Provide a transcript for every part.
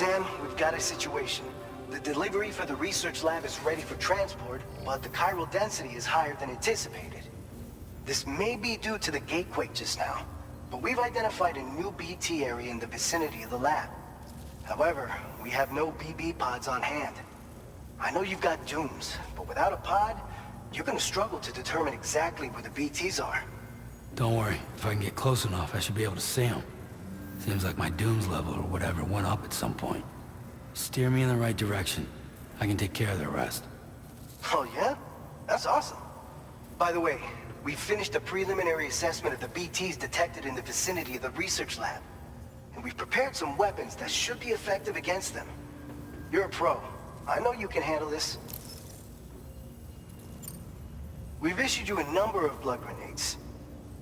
Sam, we've got a situation. The delivery for the research lab is ready for transport, but the chiral density is higher than anticipated. This may be due to the gatequake just now, but we've identified a new BT area in the vicinity of the lab. However, we have no BB pods on hand. I know you've got dooms, but without a pod, you're gonna struggle to determine exactly where the BTs are. Don't worry, if I can get close enough, I should be able to see them. Seems like my dooms level or whatever went up at some point. Steer me in the right direction. I can take care of the rest. Oh yeah? That's awesome. By the way, we finished a preliminary assessment of the BTs detected in the vicinity of the research lab. And we've prepared some weapons that should be effective against them. You're a pro. I know you can handle this. We've issued you a number of blood grenades.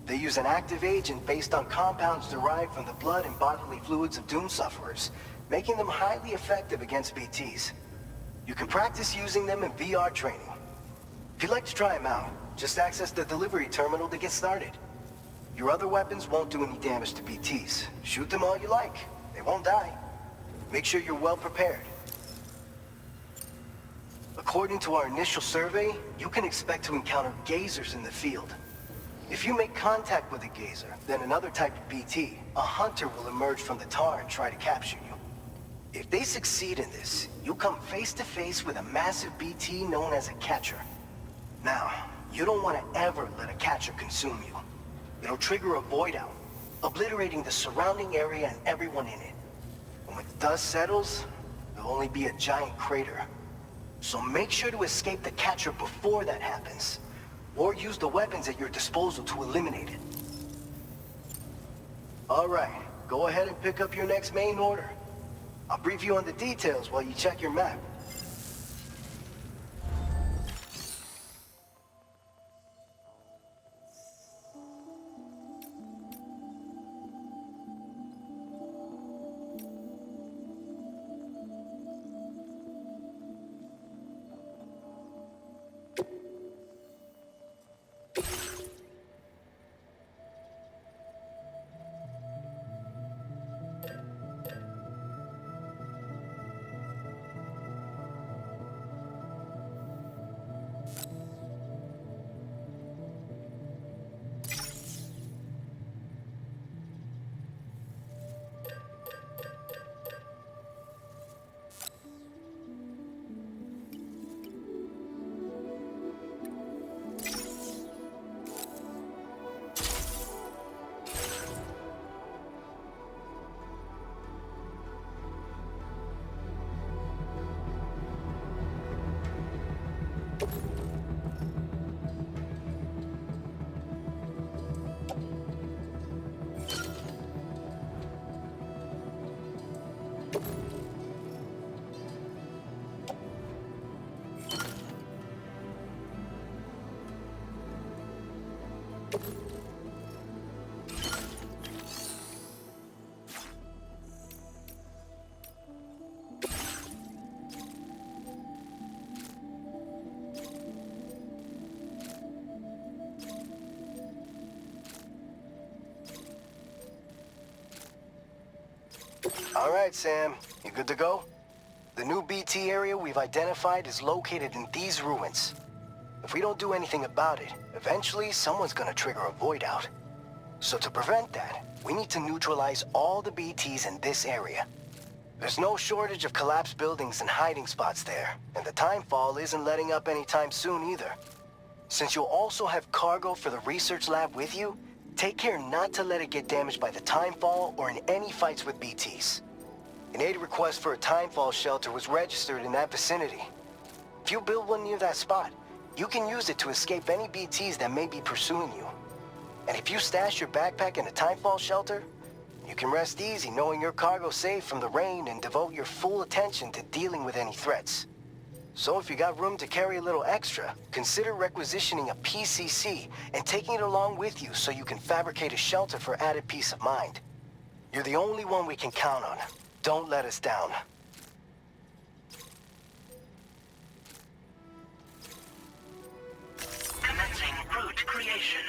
They use an active agent based on compounds derived from the blood and bodily fluids of Doom sufferers, making them highly effective against BTs. You can practice using them in VR training. If you'd like to try them out, just access the delivery terminal to get started. Your other weapons won't do any damage to BTs. Shoot them all you like. They won't die. Make sure you're well prepared. According to our initial survey, you can expect to encounter gazers in the field. If you make contact with a gazer, then another type of BT, a hunter will emerge from the tar and try to capture you. If they succeed in this, you'll come face to face with a massive BT known as a catcher. Now, you don't want to ever let a catcher consume you. It'll trigger a void out, obliterating the surrounding area and everyone in it. And when the dust settles, there'll only be a giant crater. So make sure to escape the catcher before that happens, or use the weapons at your disposal to eliminate it. All right, go ahead and pick up your next main order. I'll brief you on the details while you check your map. All right, Sam. You good to go? The new BT area we've identified is located in these ruins. If we don't do anything about it, eventually someone's gonna trigger a void out. So to prevent that, we need to neutralize all the BTs in this area. There's no shortage of collapsed buildings and hiding spots there, and the timefall isn't letting up anytime soon either. Since you'll also have cargo for the research lab with you, take care not to let it get damaged by the timefall or in any fights with BTs. An aid request for a timefall shelter was registered in that vicinity. If you build one near that spot, you can use it to escape any BTs that may be pursuing you. And if you stash your backpack in a timefall shelter, you can rest easy knowing your cargo's safe from the rain and devote your full attention to dealing with any threats. So if you got room to carry a little extra, consider requisitioning a PCC and taking it along with you so you can fabricate a shelter for added peace of mind. You're the only one we can count on. Don't let us down. Commencing route creation.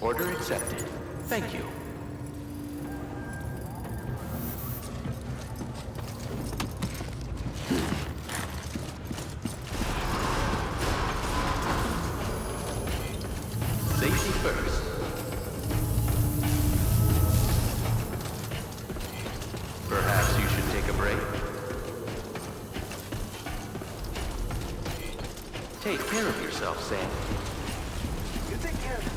Order accepted. Thank you. Safety first. Perhaps you should take a break. Take care of yourself, Sam. You take care of it.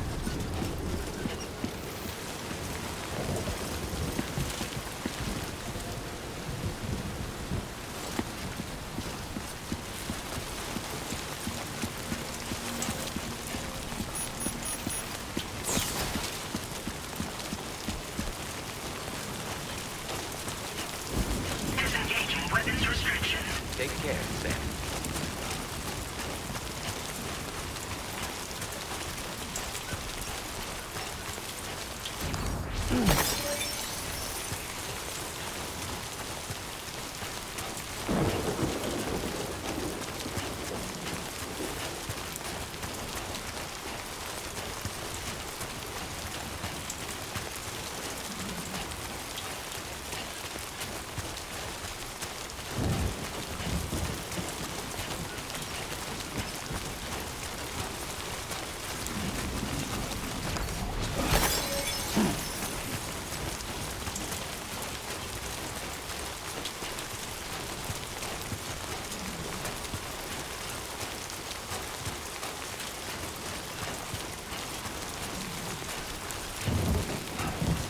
Disengaging weapons restriction. Take care, Sam.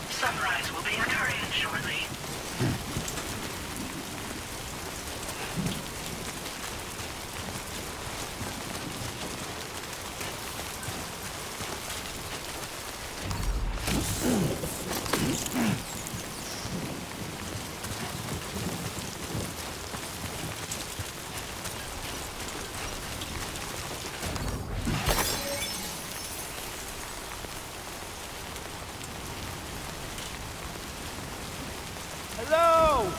Sunrise will be occurring shortly. Hello!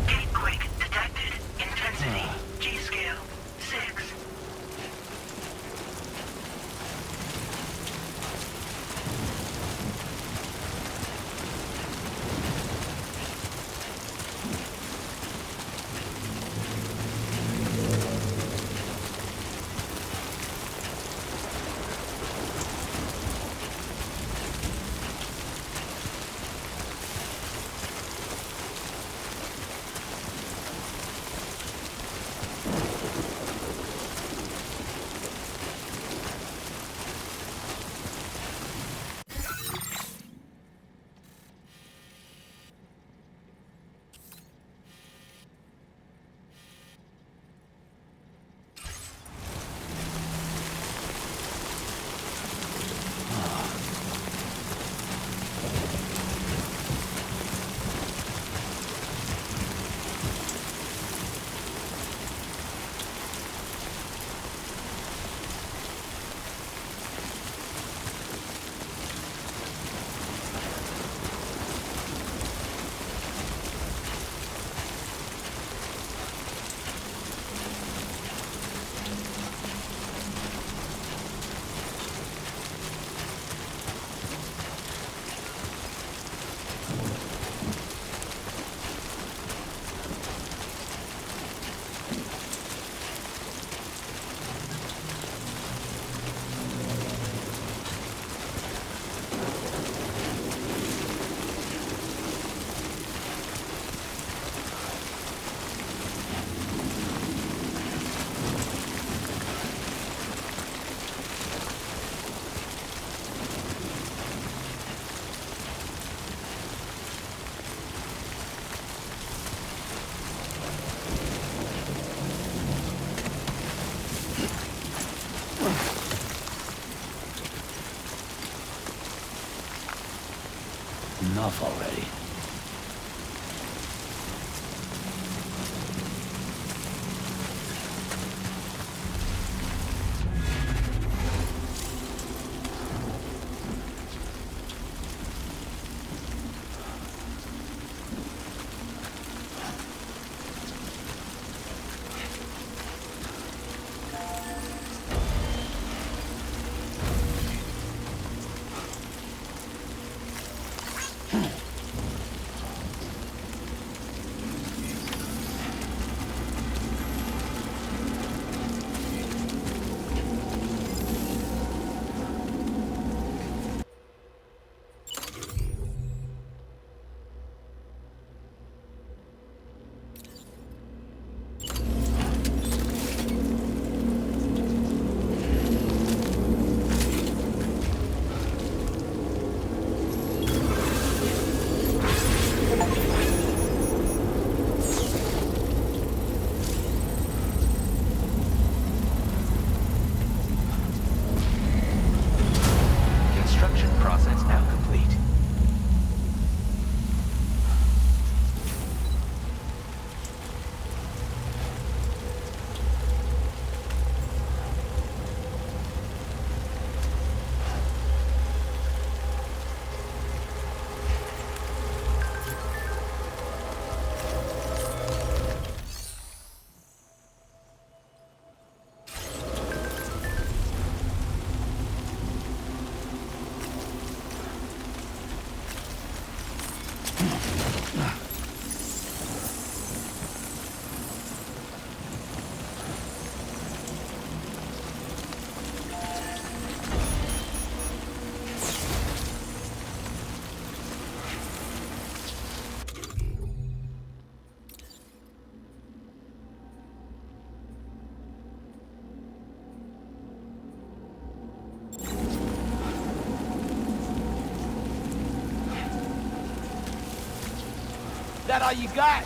Gatequake detected. enough already. Construction process now complete. That all you got?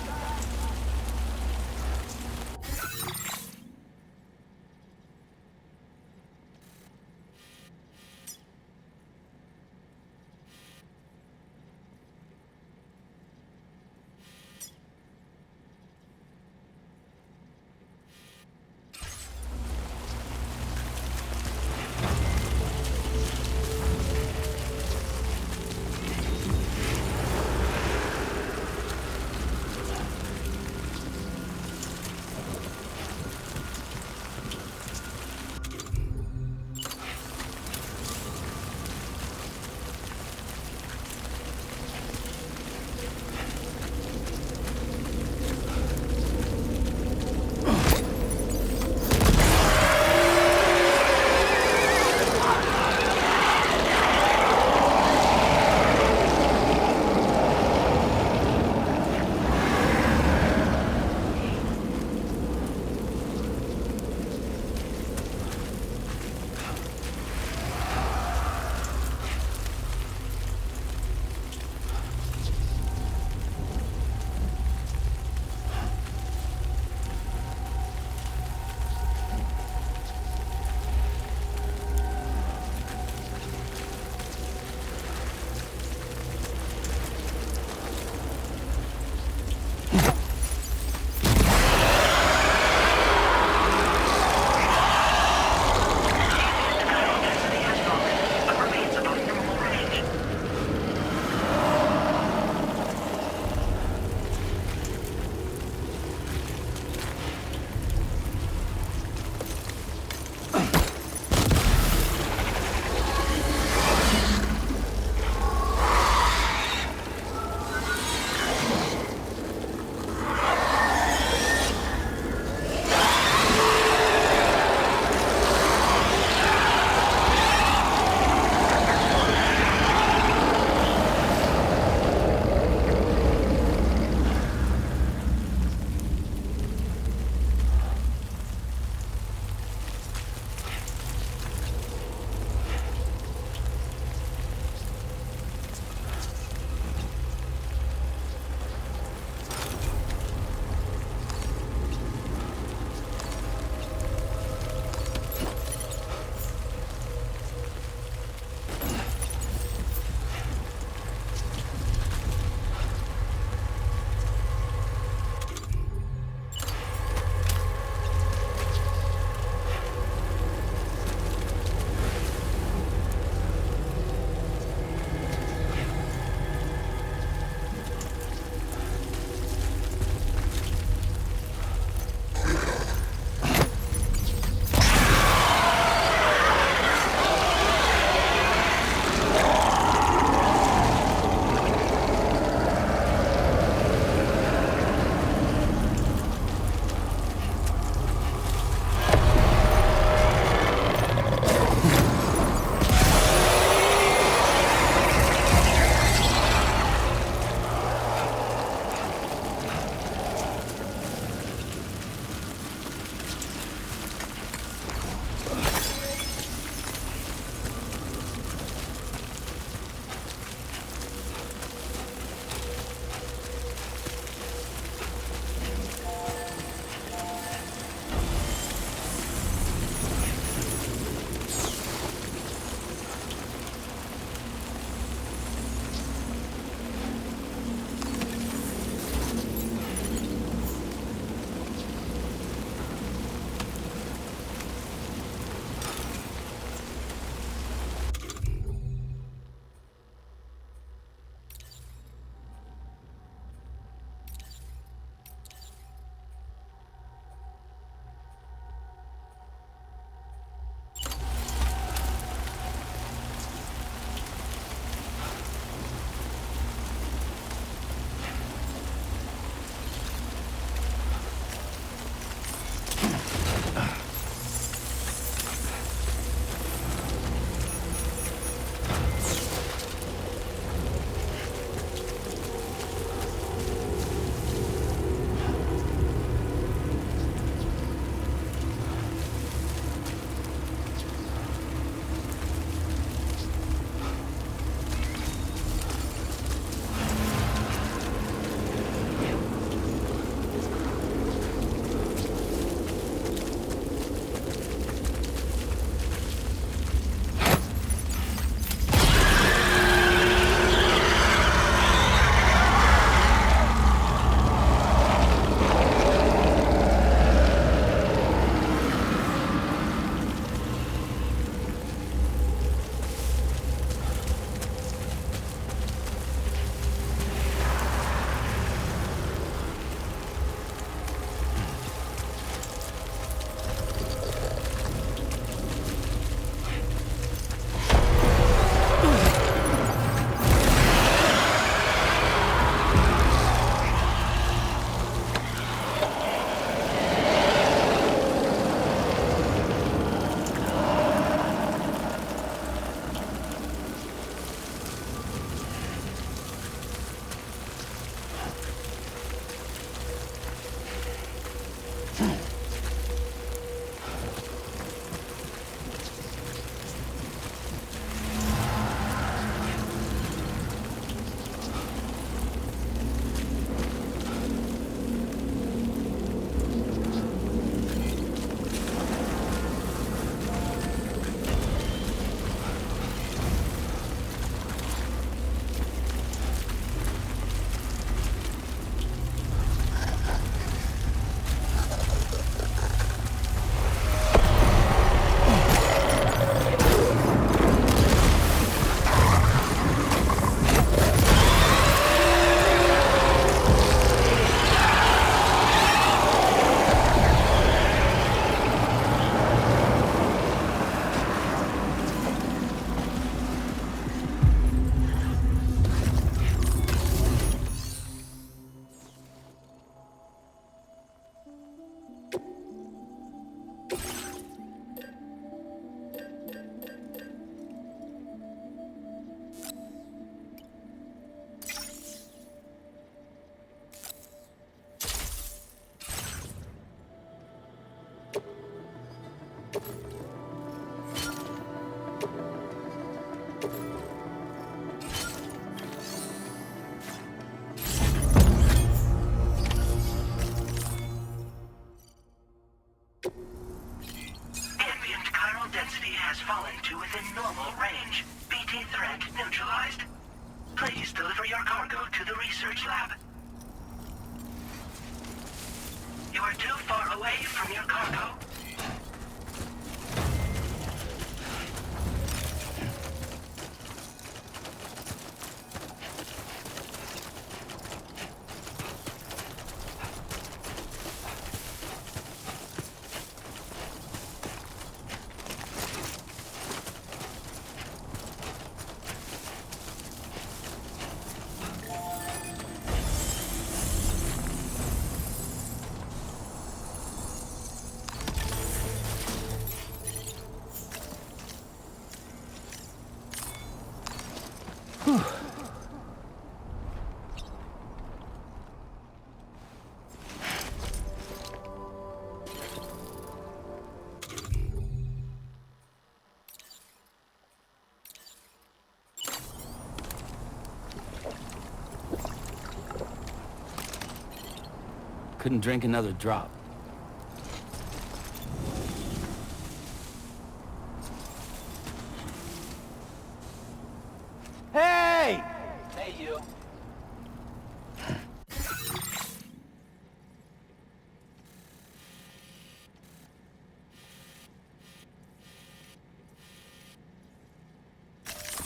Ambient chiral density has fallen to within normal range. BT threat neutralized. Please deliver your cargo to the research lab. You are too far away from your cargo. Couldn't drink another drop. Hey! Hey, you.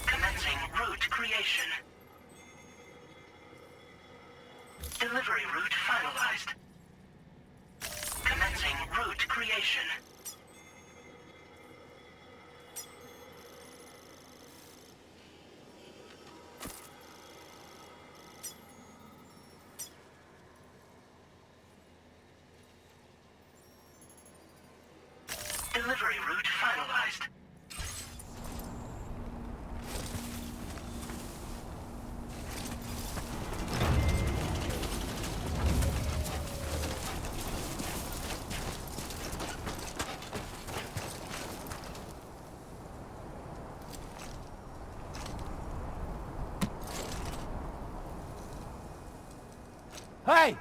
Commencing route creation. Delivery route finalized. Commencing route creation. Delivery route finalized. Hey!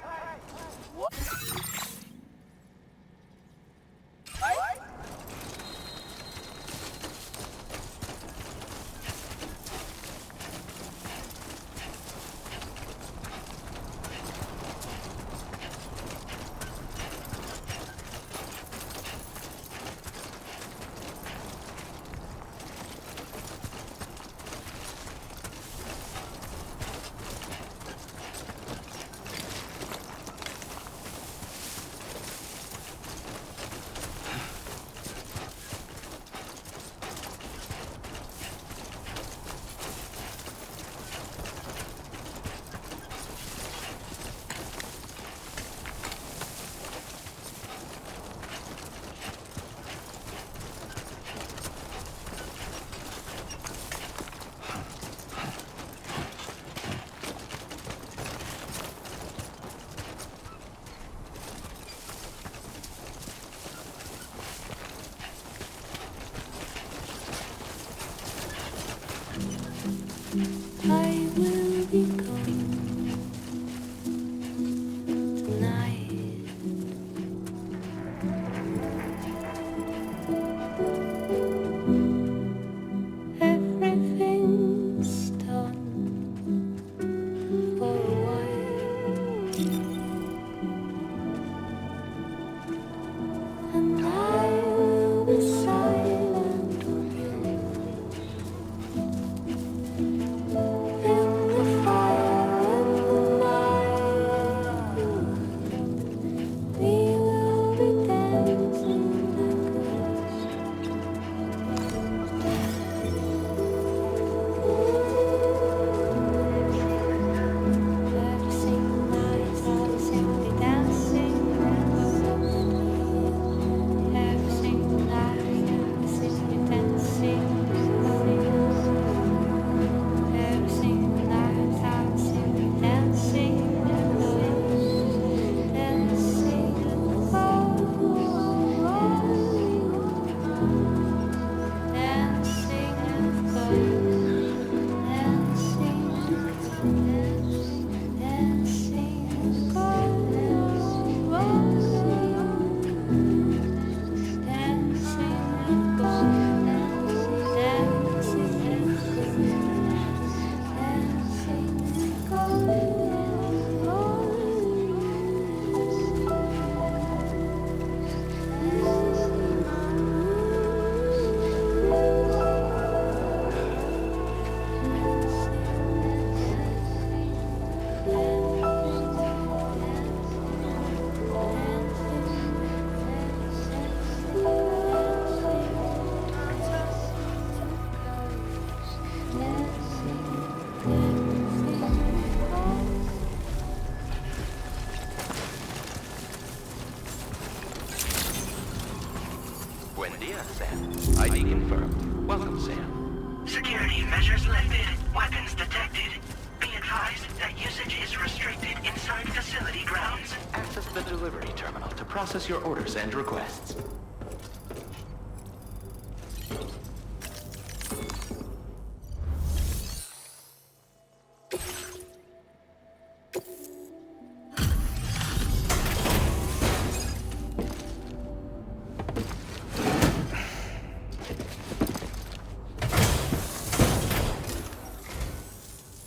Buen dia, Sam. ID confirmed. Welcome, Sam. Security measures lifted. Weapons detected. Be advised that usage is restricted inside facility grounds. Access the delivery terminal to process your orders and requests.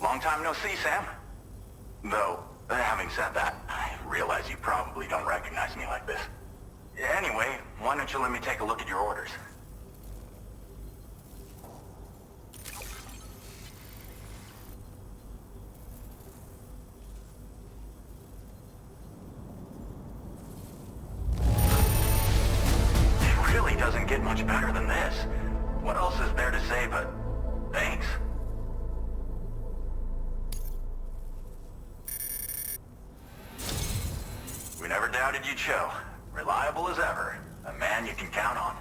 Long time no see, Sam. Though, having said that, I realize you probably don't recognize me like this. Anyway, why don't you let me take a look at your orders? It really doesn't get much better than this. What else is there to say but thanks? We never doubted you'd show. Reliable as ever. A man you can count on.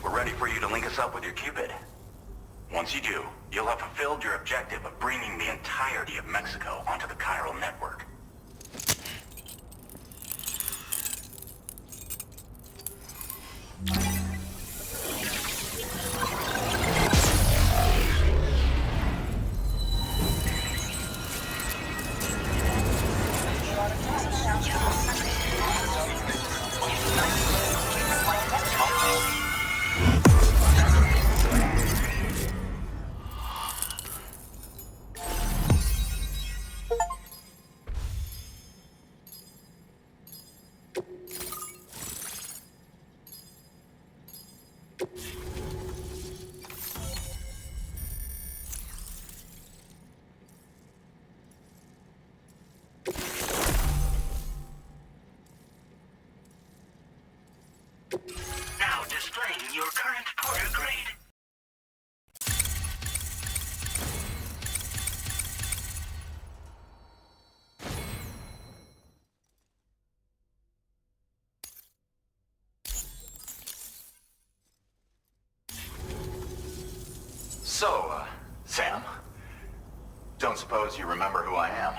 We're ready for you to link us up with your Cupid. Once you do, you'll have fulfilled your objective of bringing the entirety of Mexico onto the chiral network. Now displaying your current porter grade. So, Sam, don't suppose you remember who I am?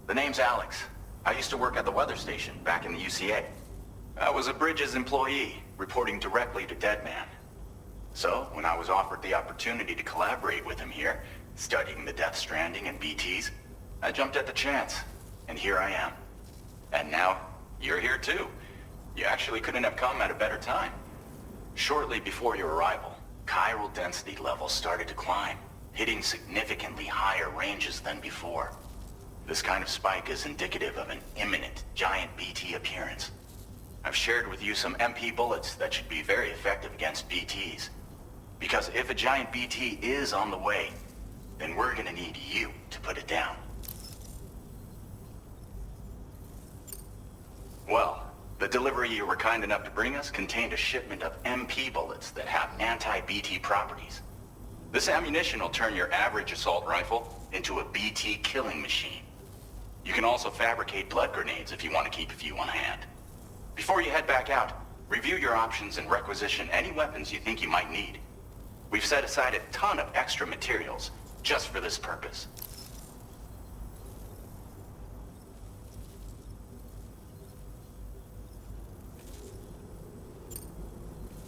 The name's Alex. I used to work at the weather station back in the UCA. I was a Bridges employee, reporting directly to Deadman. So, when I was offered the opportunity to collaborate with him here, studying the Death Stranding and BTs, I jumped at the chance, and here I am. And now, you're here too. You actually couldn't have come at a better time. Shortly before your arrival, chiral density levels started to climb, hitting significantly higher ranges than before. This kind of spike is indicative of an imminent giant BT appearance. I've shared with you some MP bullets that should be very effective against BTs. Because if a giant BT is on the way, then we're gonna need you to put it down. Well, the delivery you were kind enough to bring us contained a shipment of MP bullets that have anti-BT properties. This ammunition will turn your average assault rifle into a BT killing machine. You can also fabricate blood grenades if you want to keep a few on hand. Before you head back out, review your options and requisition any weapons you think you might need. We've set aside a ton of extra materials just for this purpose.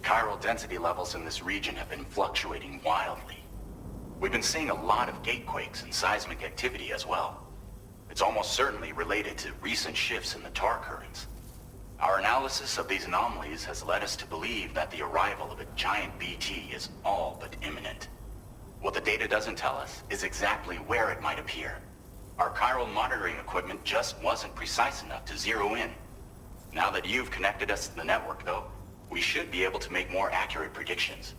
Chiral density levels in this region have been fluctuating wildly. We've been seeing a lot of gatequakes and seismic activity as well. It's almost certainly related to recent shifts in the tar currents. Our analysis of these anomalies has led us to believe that the arrival of a giant BT is all but imminent. What the data doesn't tell us is exactly where it might appear. Our chiral monitoring equipment just wasn't precise enough to zero in. Now that you've connected us to the network, though, we should be able to make more accurate predictions.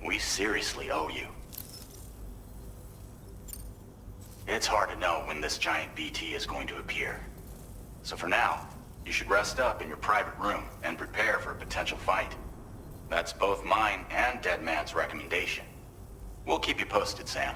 We seriously owe you. It's hard to know when this giant BT is going to appear. So for now, you should rest up in your private room and prepare for a potential fight. That's both mine and Deadman's recommendation. We'll keep you posted, Sam.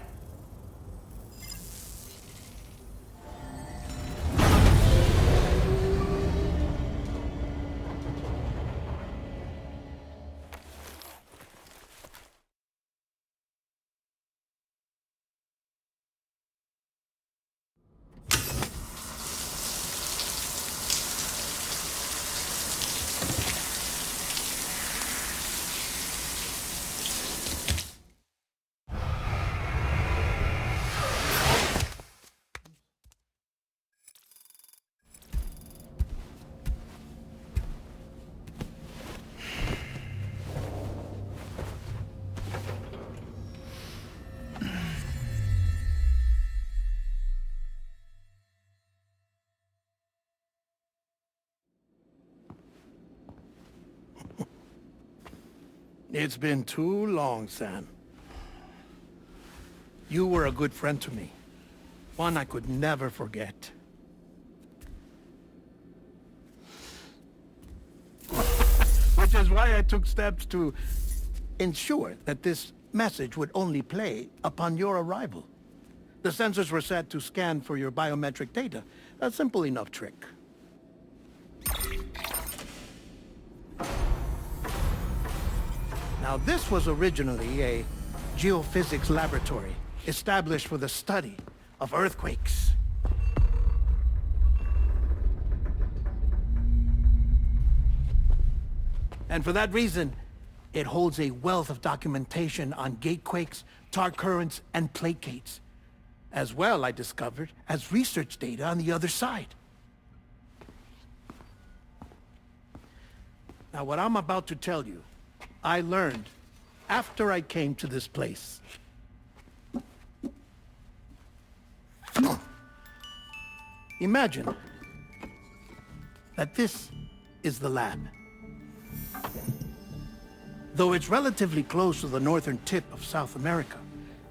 It's been too long, Sam. You were a good friend to me. One I could never forget. Which is why I took steps to ensure that this message would only play upon your arrival. The sensors were set to scan for your biometric data. A simple enough trick. Now, this was originally a geophysics laboratory established for the study of earthquakes. And for that reason, it holds a wealth of documentation on gatequakes, tar currents, and plate gates. As well, I discovered, as research data on the other side. Now, what I'm about to tell you, I learned after I came to this place. Imagine that this is the lab. Though it's relatively close to the northern tip of South America,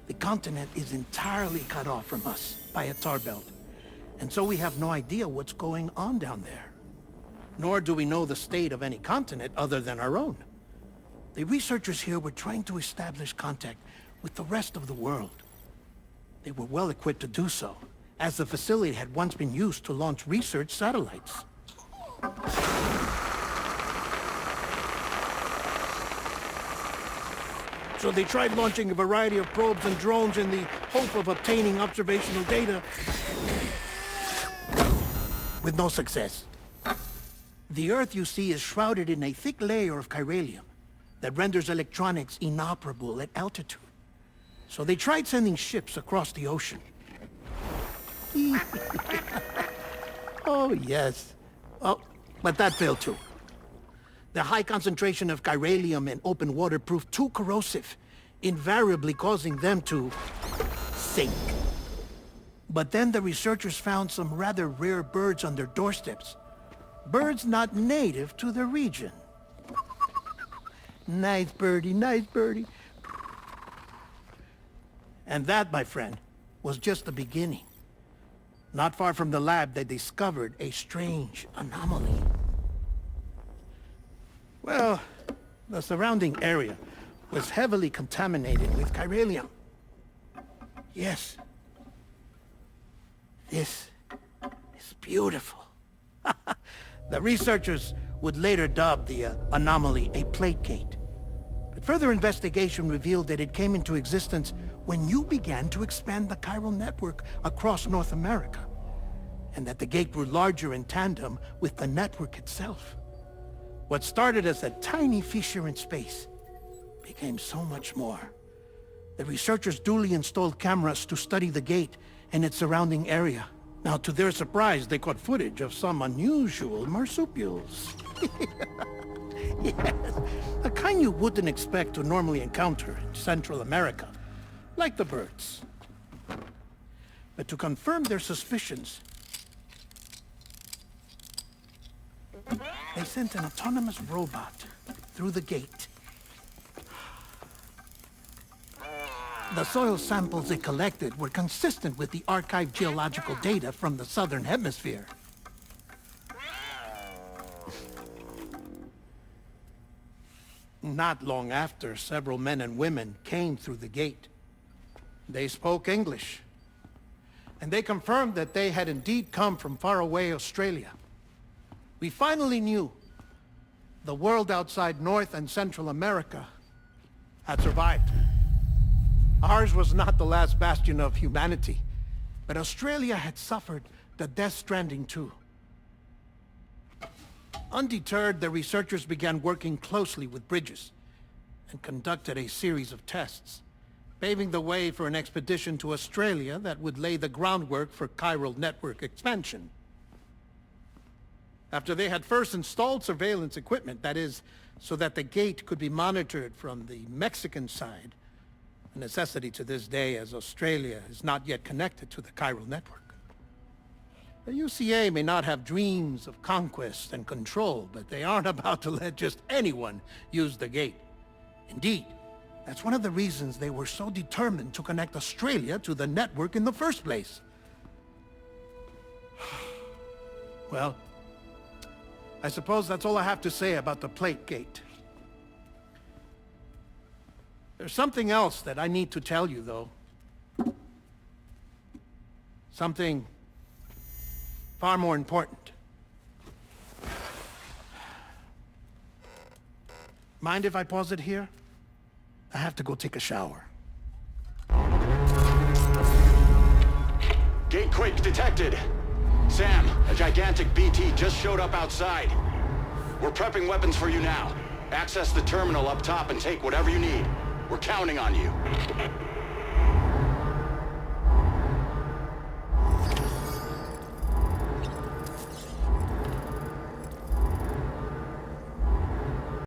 the continent is entirely cut off from us by a tar belt. And so we have no idea what's going on down there. Nor do we know the state of any continent other than our own. The researchers here were trying to establish contact with the rest of the world. They were well equipped to do so, as the facility had once been used to launch research satellites. So they tried launching a variety of probes and drones in the hope of obtaining observational data, with no success. The Earth, you see, is shrouded in a thick layer of chiralium that renders electronics inoperable at altitude. So they tried sending ships across the ocean. Oh, yes. Oh, but that failed too. The high concentration of chiralium in open water proved too corrosive, invariably causing them to sink. But then the researchers found some rather rare birds on their doorsteps. Birds not native to the region. Nice birdie, nice birdie. And that, my friend, was just the beginning. Not far from the lab, they discovered a strange anomaly. Well, the surrounding area was heavily contaminated with chiralium. Yes. This is beautiful. The researchers would later dub the anomaly a plate gate. But further investigation revealed that it came into existence when you began to expand the chiral network across North America, and that the gate grew larger in tandem with the network itself. What started as a tiny fissure in space became so much more. The researchers duly installed cameras to study the gate and its surrounding area. Now, to their surprise, they caught footage of some unusual marsupials. Yes, a kind you wouldn't expect to normally encounter in Central America, like the birds. But to confirm their suspicions, they sent an autonomous robot through the gate. The soil samples it collected were consistent with the archived geological data from the southern hemisphere. Not long after, several men and women came through the gate. They spoke English, and they confirmed that they had indeed come from faraway Australia. We finally knew the world outside North and Central America had survived. Ours was not the last bastion of humanity, but Australia had suffered the death stranding too. Undeterred, the researchers began working closely with Bridges and conducted a series of tests, paving the way for an expedition to Australia that would lay the groundwork for chiral network expansion. After they had first installed surveillance equipment, that is, so that the gate could be monitored from the Mexican side, a necessity to this day as Australia is not yet connected to the chiral network. The UCA may not have dreams of conquest and control, but they aren't about to let just anyone use the gate. Indeed, that's one of the reasons they were so determined to connect Australia to the network in the first place. Well, I suppose that's all I have to say about the plate gate. There's something else that I need to tell you, though. Something far more important. Mind if I pause it here? I have to go take a shower. Gate quake detected. Sam, a gigantic BT just showed up outside. We're prepping weapons for you now. Access the terminal up top and take whatever you need. We're counting on you.